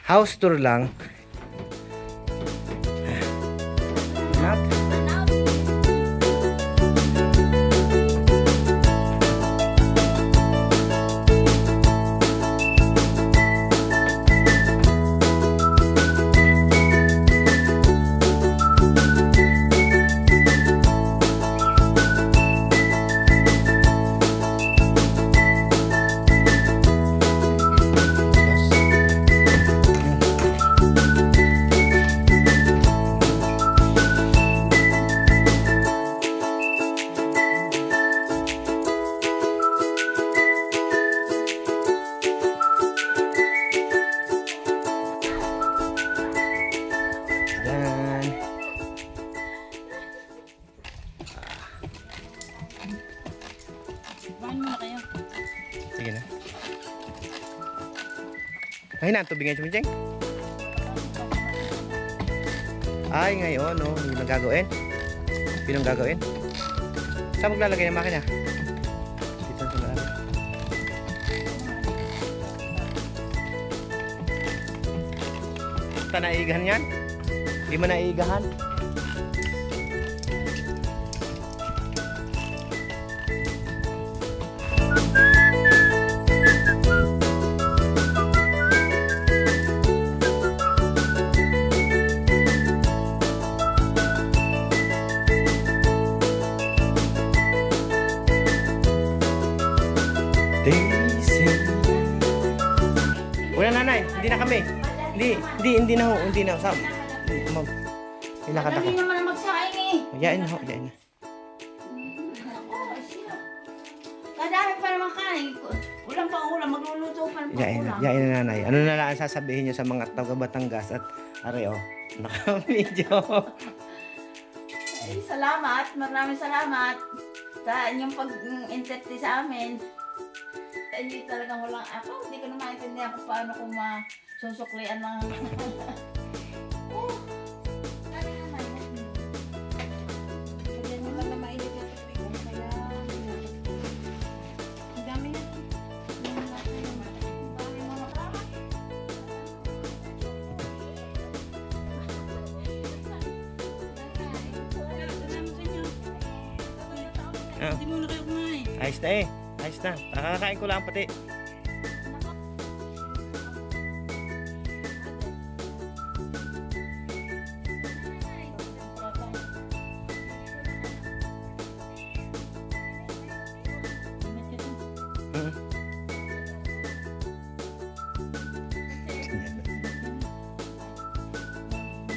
House tour lang. At yan. Kumain muna kayo. Sige na. Ay na, tubig ngayon, Chumcheng. Ay, ngayon, no? Hindi nang gagawin. Hindi nang gagawin. Saan maglalagay ng makina? Dito sa marami. Basta naigahan yan? Hindi mo naigahan? Daisy. Wala nanay, hindi na kami. Hindi na ho, hindi na. Sam. Ilakad ako. Madali naman ang magsaing eh. Yain na ho, yain na. Kadami pa naman kain. Ulam pa ulam, magluluto pa ng ulam. Yain na nanay. Ano na lang ang sasabihin nyo sa mga taga Batangas at Areo? Naka-video. Ay, salamat, maraming salamat sa inyong pag-interti sa amin. Hindi talagang walang ako, hindi ko na maintindihan kung paano ko masusuklian ng... Oh, kaya na mainit mo. Kaya mo lang na mainit yung tubig. Kaya... Ang dami na. Ang dami mga drama. Hindi muna kayo kumain. Ayos na eh. Ayos na. Kakakain ko lang pati.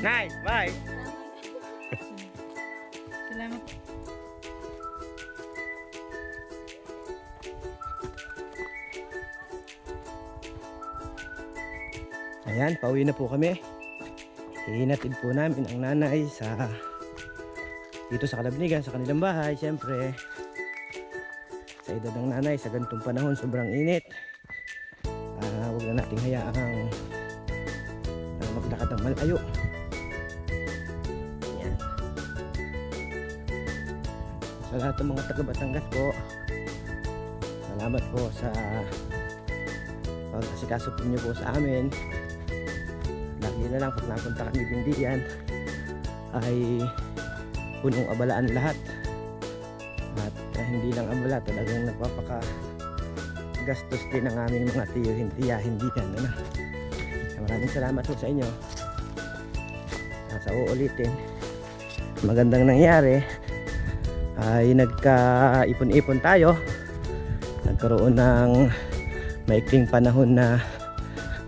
Nice, bye. Salamat. Ayan, pauwi na po kami. Hinatid po namin ang nanay dito sa Kalabnigan, sa kanilang bahay. Siyempre, sa edad ng nanay, sa ganitong panahon, sobrang init. Huwag na nating hayaang maglakad ng malayo. Ayan. Sa lahat ng mga taga Batangas po, salamat po sa pag-asikaso po niyo po sa amin. Lagi na lang pag napunta kami din diyan ay punong abalaan lahat. At hindi lang abala, talagang nagpapaka gastos din ang aming mga tiyo, hindi yan. Ano? Maraming salamat po sa inyo. Sa uulitin, magandang nangyari ay nagka-ipon-ipon tayo. Nagkaroon ng maikling panahon na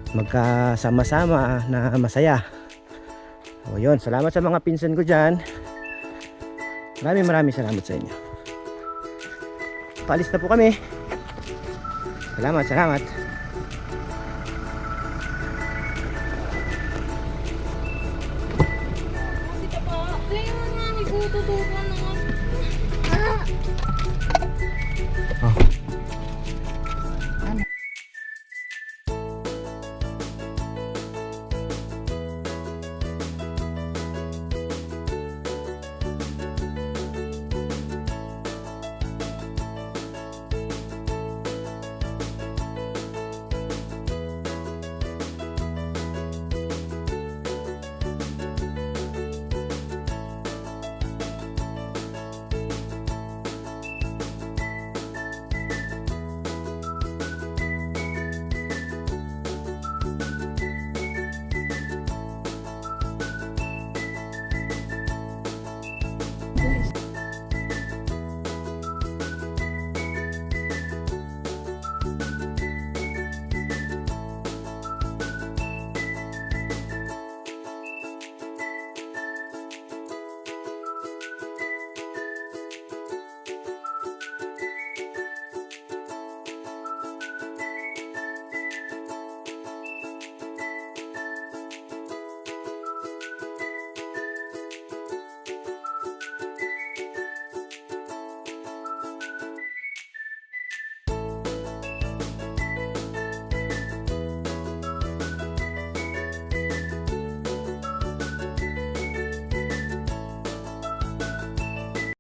magkasama-sama na masaya. O yun, salamat sa mga pinsan ko dyan. Maraming salamat sa inyo. Paalis na po kami. Salamat.